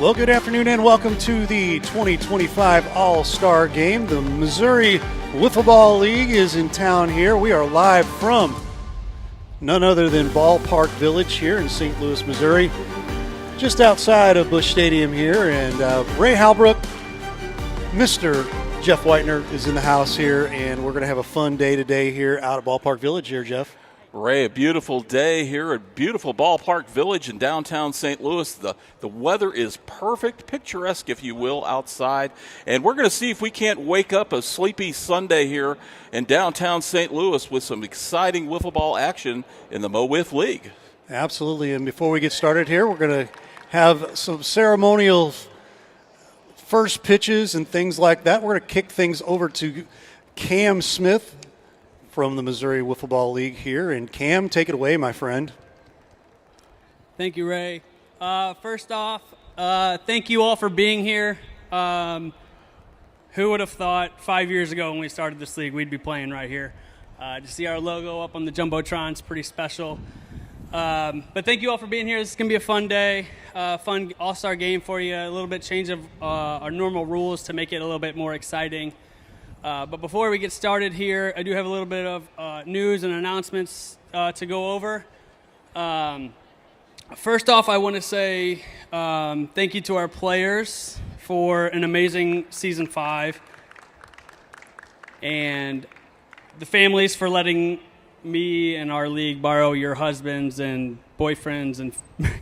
Well, good afternoon and welcome to the 2025 All-Star Game. The Missouri Wiffle Ball League is in town here. We are live from none other than Ballpark Village here in St. Louis, Missouri, just outside of Busch Stadium here. And Ray Halbrook, Mr. Jeff Whitener is in the house here, and we're going to have a fun day today here out at Ballpark Village here, Jeff. Ray, a beautiful day here at beautiful Ballpark Village in downtown St. Louis. The weather is perfect, picturesque, if you will, outside. And we're going to see if we can't wake up a sleepy Sunday here in downtown St. Louis with some exciting wiffle ball action in the Mo-Wiff League. Absolutely. And before we get started here, we're going to have some ceremonial first pitches and things like that. We're going to kick things over to Cam Smith from the Missouri Wiffle Ball League here. And Cam, take it away, my friend. Thank you, Ray. First off, thank you all for being here. Who would have thought 5 years ago when we started this league we'd be playing right here? To see our logo up on the Jumbotron is pretty special. But thank you all for being here. This is going to be a fun day, fun all-star game for you, a little bit change of our normal rules to make it a little bit more exciting. But before we get started here, I do have a little bit of news and announcements to go over. First off, I want to say thank you to our players for an amazing Season 5, and the families for letting me and our league borrow your husbands and boyfriends and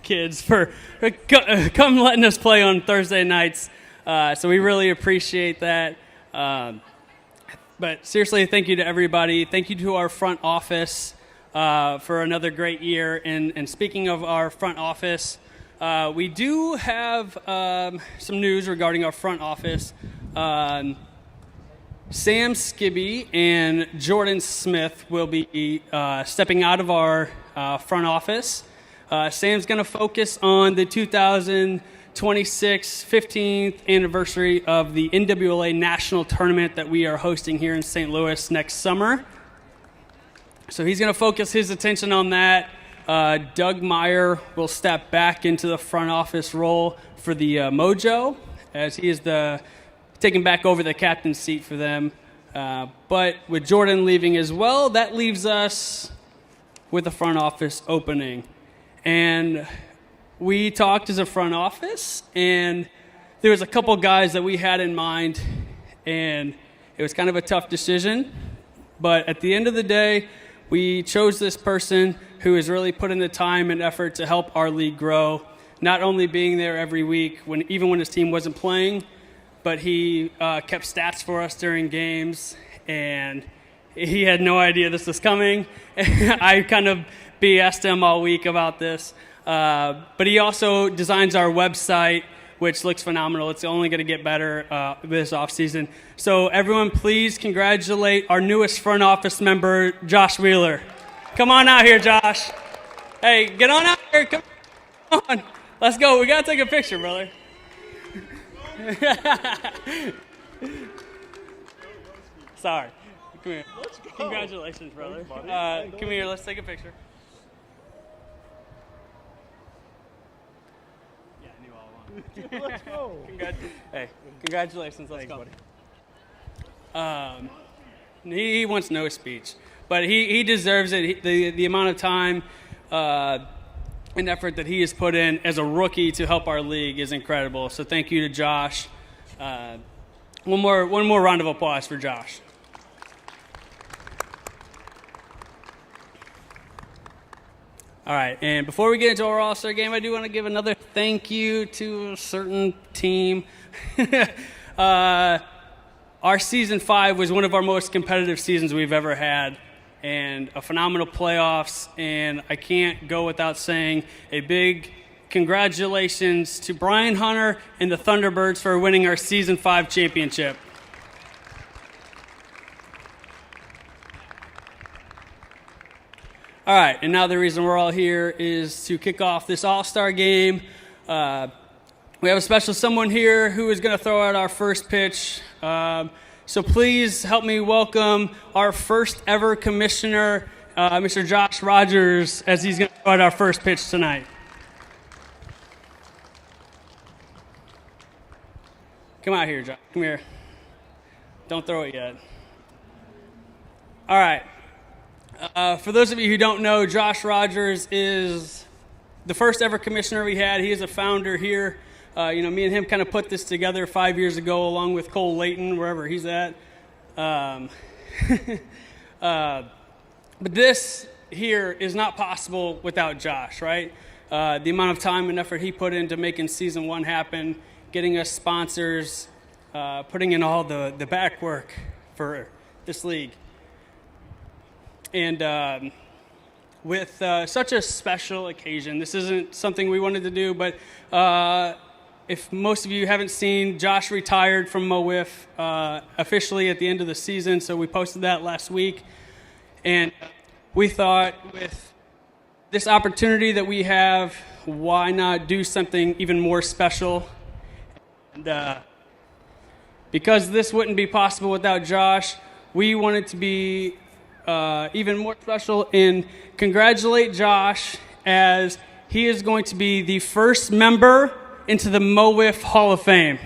kids for come letting us play on Thursday nights. So we really appreciate that. But seriously, thank you to everybody. Thank you to our front office for another great year. And speaking of our front office, we do have some news regarding our front office. Sam Skibby and Jordan Smith will be stepping out of our front office. Sam's going to focus on the 2026 15th anniversary of the NWLA National Tournament that we are hosting here in St. Louis next summer. So he's going to focus his attention on that. Doug Meyer will step back into the front office role for the Mojo, as he is taking back over the captain's seat for them. But with Jordan leaving as well, that leaves us with the front office opening. And we talked as a front office, and there was a couple guys that we had in mind, and it was kind of a tough decision. But at the end of the day, we chose this person who has really put in the time and effort to help our league grow, not only being there every week, even when his team wasn't playing, but he kept stats for us during games, and he had no idea this was coming. I kind of BS'd him all week about this. But he also designs our website, which looks phenomenal. It's only going to get better this offseason. So everyone, please congratulate our newest front office member, Josh Wheeler. Come on out here, Josh. Hey, get on out here. Come on. Let's go. We got to take a picture, brother. Sorry. Come here. Congratulations, brother. Come here. Let's take a picture. Let's go. Congratulations. Let's Thanks, go. He wants no speech, but he deserves it. The amount of time and effort that he has put in as a rookie to help our league is incredible. So thank you to Josh. One more round of applause for Josh. All right, and before we get into our All-Star game, I do want to give another thank you to a certain team. Our Season 5 was one of our most competitive seasons we've ever had, and a phenomenal playoffs, and I can't go without saying a big congratulations to Brian Hunter and the Thunderbirds for winning our Season 5 championship. All right, and now the reason we're all here is to kick off this All-Star game. We have a special someone here who is going to throw out our first pitch. So please help me welcome our first ever commissioner, Mr. Josh Rogers, as he's going to throw out our first pitch tonight. Come out here, Josh. Come here. Don't throw it yet. All right. For those of you who don't know, Josh Rogers is the first ever commissioner we had. He is a founder here. Me and him kind of put this together 5 years ago along with Cole Layton, wherever he's at. But this here is not possible without Josh, right? The amount of time and effort he put into making season 1 happen, getting us sponsors, putting in all the back work for this league. And with such a special occasion, this isn't something we wanted to do, but if most of you haven't seen, Josh retired from Mo-Wiff officially at the end of the season, so we posted that last week. And we thought with this opportunity that we have, why not do something even more special? And because this wouldn't be possible without Josh, we wanted to be even more special and congratulate Josh as he is going to be the first member into the Mo-Wiff Hall of Fame.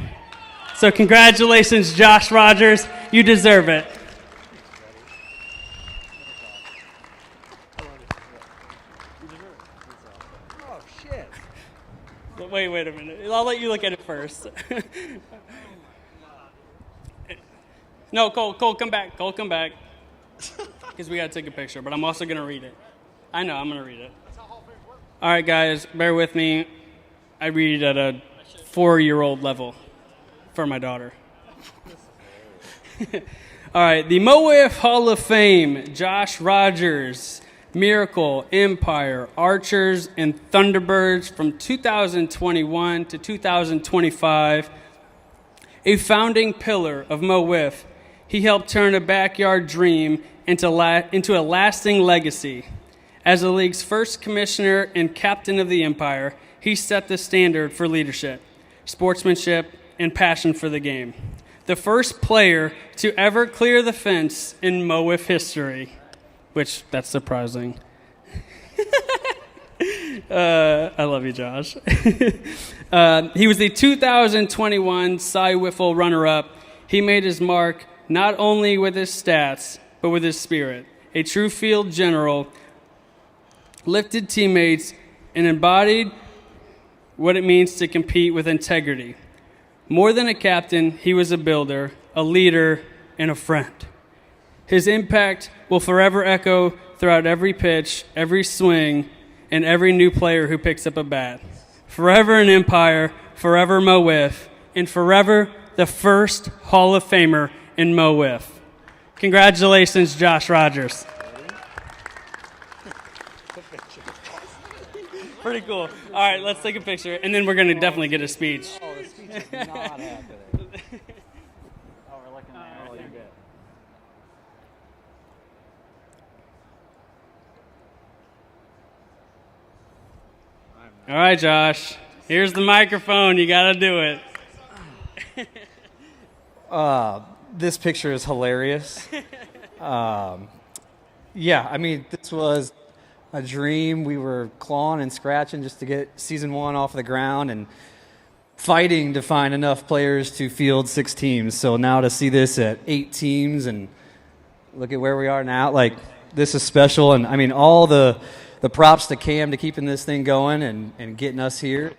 So congratulations, Josh Rogers. You deserve it. Oh, shit. Wait a minute. I'll let you look at it first. No, Cole, come back. Cole, come back. Because we got to take a picture, but I'm also going to read it. I know, I'm going to read it. All right, guys, bear with me. I read at a 4-year-old level for my daughter. All right, the Mo-Wiff Hall of Fame, Josh Rogers, Miracle, Empire, Archers, and Thunderbirds from 2021 to 2025. A founding pillar of Mo-Wiff, he helped turn a backyard dream into a lasting legacy. As the league's first commissioner and captain of the Empire, he set the standard for leadership, sportsmanship, and passion for the game. The first player to ever clear the fence in Mo-Wiff history, which that's surprising. I love you, Josh. He was the 2021 Cy Wiffle runner-up. He made his mark not only with his stats, but with his spirit. A true field general, lifted teammates, and embodied what it means to compete with integrity. More than a captain, he was a builder, a leader, and a friend. His impact will forever echo throughout every pitch, every swing, and every new player who picks up a bat. Forever an Empire, forever Mo-Wiff, and forever the first Hall of Famer in Mo-Wiff. Congratulations, Josh Rogers. Pretty cool. All right, let's take a picture, and then we're going to definitely get a speech. Oh, the speech is not happening. Oh, we're looking there. Oh, you're good. All right, Josh. Here's the microphone. You got to do it. This picture is hilarious. Yeah, I mean, this was a dream. We were clawing and scratching just to get season 1 off the ground and fighting to find enough players to field 6 teams. So now to see this at 8 teams and look at where we are now, like, this is special. And, I mean, all the props to Cam to keeping this thing going and getting us here.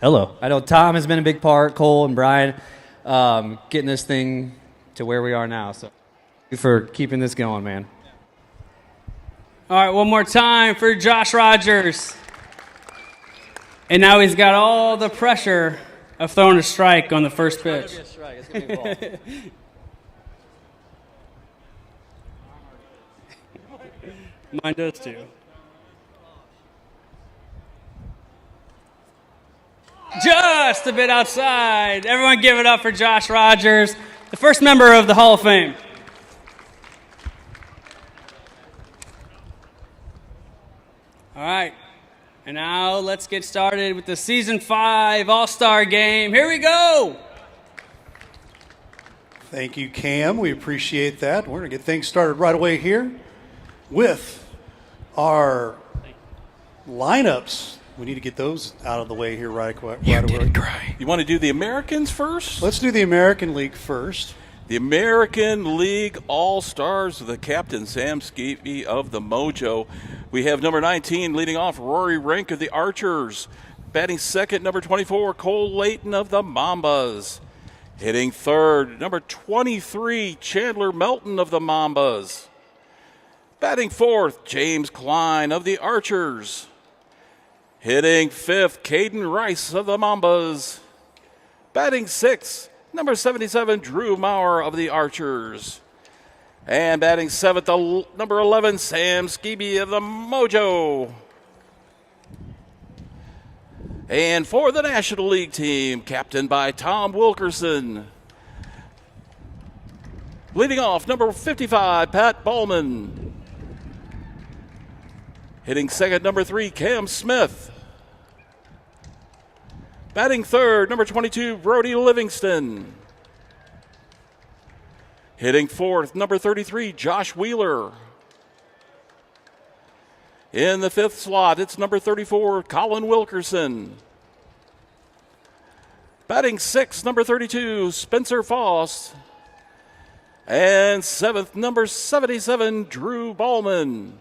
Hello. I know Tom has been a big part, Cole and Brian, getting this thing to where we are now. So thank you for keeping this going, man. All right, one more time for Josh Rogers. And now he's got all the pressure of throwing a strike on the first pitch. It's gonna be a ball. Mine does too. Just a bit outside. Everyone give it up for Josh Rogers, the first member of the Hall of Fame. All right, and now let's get started with the Season 5 All-Star Game. Here we go. Thank you, Cam. We appreciate that. We're going to get things started right away here with our lineups We need to get those out of the way here right away. You want to do the Americans first? Let's do the American League first. The American League All-Stars, the captain, Sam Skeevy of the Mojo. We have number 19 leading off, Rory Rink of the Archers. Batting second, number 24, Cole Layton of the Mambas. Hitting third, number 23, Chandler Melton of the Mambas. Batting fourth, James Klein of the Archers. Hitting fifth, Caden Rice of the Mambas. Batting sixth, number 77, Drew Maurer of the Archers. And batting seventh, number 11, Sam Skeevy of the Mojo. And for the National League team, captained by Tom Wilkerson. Leading off, number 55, Pat Ballman. Hitting second, number 3, Cam Smith. Batting third, number 22, Brody Livingston. Hitting fourth, number 33, Josh Wheeler. In the fifth slot, it's number 34, Colin Wilkerson. Batting sixth, number 32, Spencer Foss. And seventh, number 77, Drew Ballman.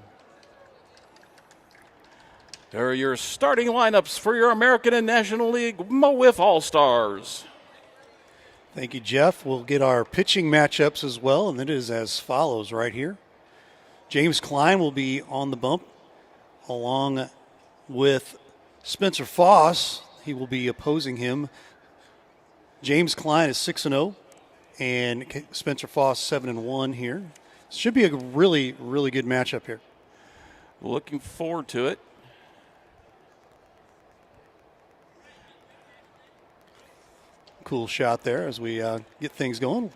There are your starting lineups for your American and National League Mo-Wiff All-Stars. Thank you, Jeff. We'll get our pitching matchups as well, and it is as follows right here. James Klein will be on the bump along with Spencer Foss. He will be opposing him. James Klein is 6-0, and Spencer Foss 7-1 here. Should be a really, really good matchup here. Looking forward to it. Cool shot there as we get things going.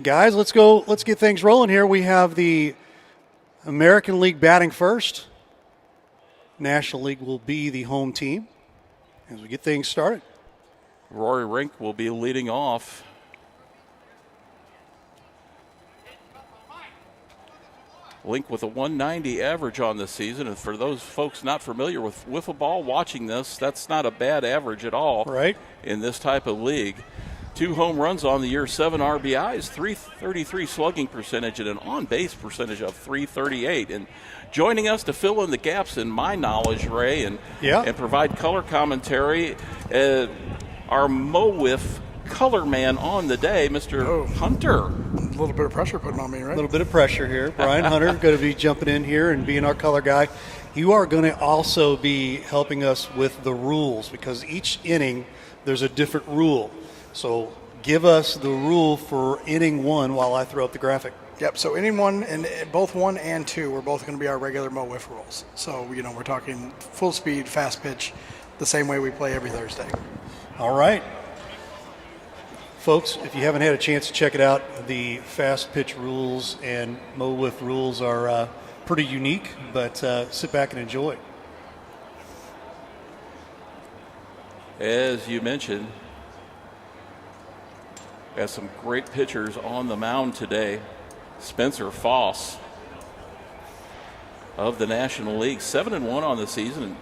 Guys, let's go. Let's get things rolling here. We have the American League batting first. National League will be the home team as we get things started. Rory Rink will be leading off. Link with a 190 average on the season. And for those folks not familiar with wiffle ball watching this, that's not a bad average at all. Right. In this type of league. 2 home runs on the year, 7 RBIs, 333 slugging percentage, and an on-base percentage of 338. And joining us to fill in the gaps in my knowledge, Ray, and provide color commentary, our Mo-Wiff color man on the day, Mr. Hunter. A little bit of pressure putting on me, right? A little bit of pressure here. Brian Hunter going to be jumping in here and being our color guy. You are going to also be helping us with the rules because each inning there's a different rule. So give us the rule for inning 1 while I throw up the graphic. Yep, so inning 1 and both 1 and 2 are both going to be our regular Mo-Wiff rules. So, we're talking full speed, fast pitch, the same way we play every Thursday. All right. Folks, if you haven't had a chance to check it out, the fast pitch rules and Mo-Wiff rules are pretty unique, but sit back and enjoy. As you mentioned, got some great pitchers on the mound today. Spencer Foss of the National League, 7-1 on the season,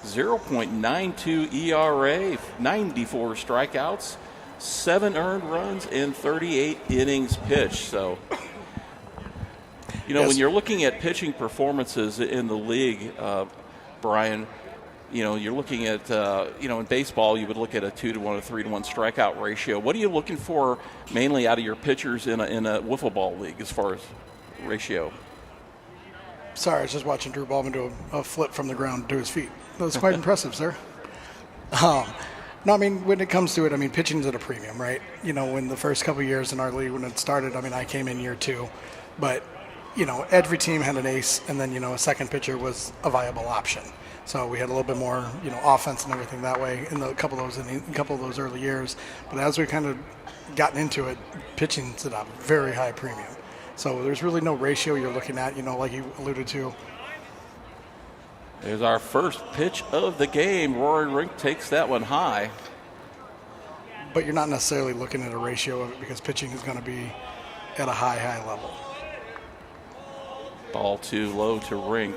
0.92 ERA, 94 strikeouts, 7 earned runs, and 38 innings pitched. So, when you're looking at pitching performances in the league, Brian, you're looking at, in baseball, you would look at a 2-1, a 3-1 strikeout ratio. What are you looking for mainly out of your pitchers in a wiffle ball league as far as ratio? Sorry, I was just watching Drew Ballman do a flip from the ground to his feet. That was quite impressive, sir. No, when it comes to it, pitching's at a premium, right? In the first couple of years in our league when it started, I came in year 2. But, every team had an ace, and then, a second pitcher was a viable option. So we had a little bit more, offense and everything that way in a couple of those early years. But as we kind of gotten into it, pitching's at a very high premium. So there's really no ratio you're looking at, like you alluded to. There's our first pitch of the game. Rory Rink takes that one high. But you're not necessarily looking at a ratio of it because pitching is going to be at a high level. Ball too low to Rink.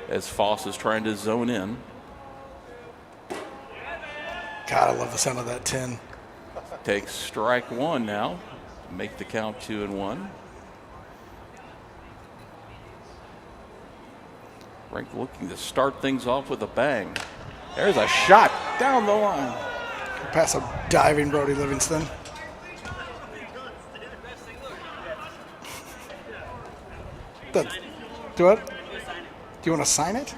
as Foss is trying to zone in. God, I love the sound of that 10. Takes strike one now. Make the count 2-1. Frank looking to start things off with a bang. There's a shot down the line. Pass a diving Brody Livingston. Do what? Do you want to sign it?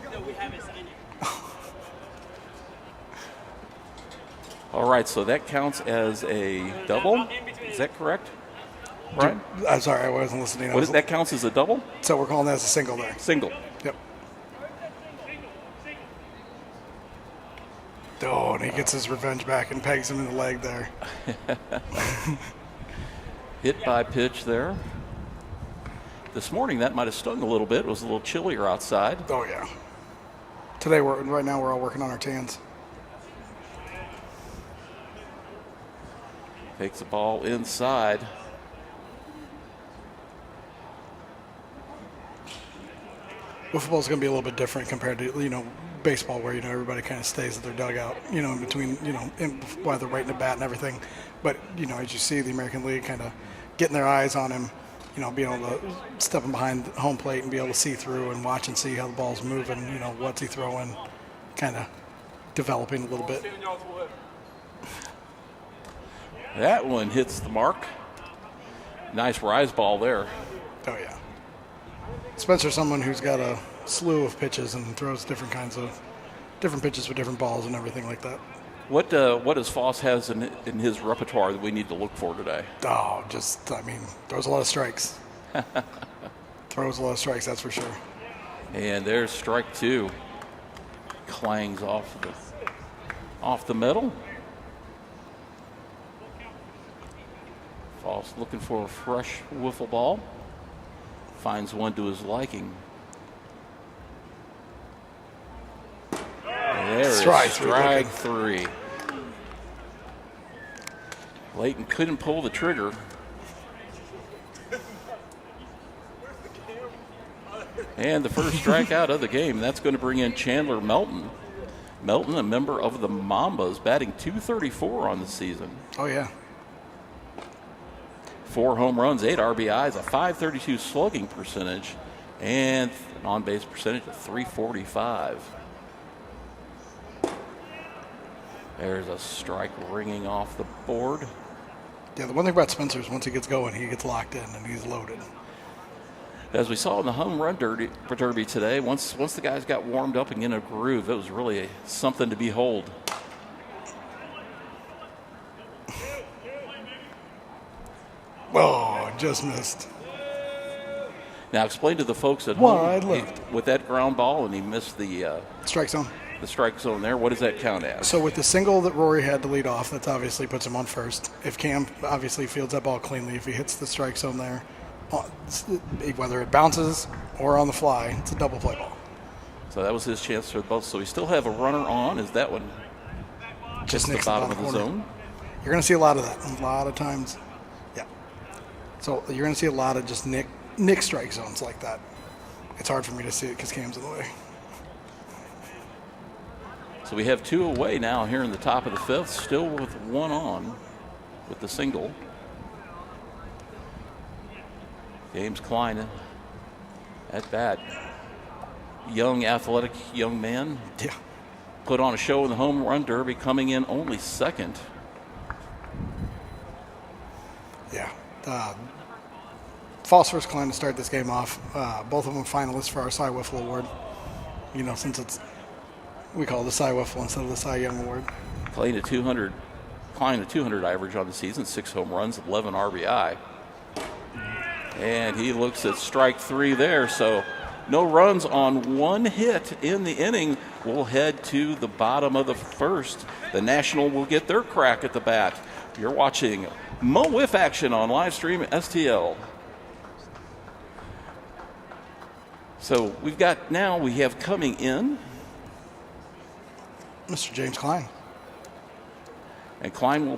All right, so that counts as a double. Is that correct? Right. I'm sorry, I wasn't listening. What is that counts as a double? So we're calling that as a single there. Single. Yep. Oh, and he gets his revenge back and pegs him in the leg there. Hit by pitch there. This morning that might have stung a little bit. It was a little chillier outside. Oh yeah. Today right now we're all working on our tans. Takes the ball inside. Well, football's going to be a little bit different compared to, baseball where, everybody kind of stays at their dugout, in between, while they're waiting to bat and everything. But, as you see the American League kind of getting their eyes on him, being able to step him behind home plate and be able to see through and watch and see how the ball's moving, what's he throwing, kind of developing a little bit. That one hits the mark. Nice rise ball there. Oh, yeah. Spencer's someone who's got a slew of pitches and throws different pitches with different balls and everything like that. What does Foss has in his repertoire that we need to look for today? Oh, throws a lot of strikes. Throws a lot of strikes, that's for sure. And there's strike two. Clangs off the middle. Foss looking for a fresh wiffle ball. Finds one to his liking. And there is strike three. Layton couldn't pull the trigger. And the first strikeout of the game. That's going to bring in Chandler Melton. Melton, a member of the Mambas, batting .234 on the season. Oh, yeah. 4 home runs, 8 RBIs, a .532 slugging percentage, and an on-base percentage of .345. There's a strike ringing off the board. Yeah, the one thing about Spencer is once he gets going, he gets locked in and he's loaded. As we saw in the home run derby today, once the guys got warmed up and in a groove, it was really something to behold. Oh, just missed. Now explain to the folks at Wide home, left. with that ground ball and he missed the Strike zone. strike zone there, what does that count as? So with the single that Rory had to lead off, that obviously puts him on first. If Cam obviously fields that ball cleanly, if he hits the strike zone there, whether it bounces or on the fly, it's a double play ball. So that was his chance for both. So we still have a runner on. Is that one just the bottom of the zone? You're going to see a lot of that. A lot of times. Yeah. So you're going to see a lot of just nick strike zones like that. It's hard for me to see it because Cam's in the way. So we have 2 away now here in the top of the 5th, still with 1 on with the single. James Klein at bat. Young, athletic young man. Yeah. Put on a show in the home run derby, coming in only 2nd. Yeah. Phosphorus Klein to start this game off. Both of them finalists for our Cy Wiffle Award. Since we call it the Cy Wiffle instead of the Cy Young Award. Klein a 200 average on the season, 6 home runs, 11 RBI. And he looks at strike 3 there, so no runs on 1 hit in the inning. We'll head to the bottom of the 1st. The National will get their crack at the bat. You're watching Mo-Wiff action on live stream STL. So we have coming in Mr. James Klein. And Klein will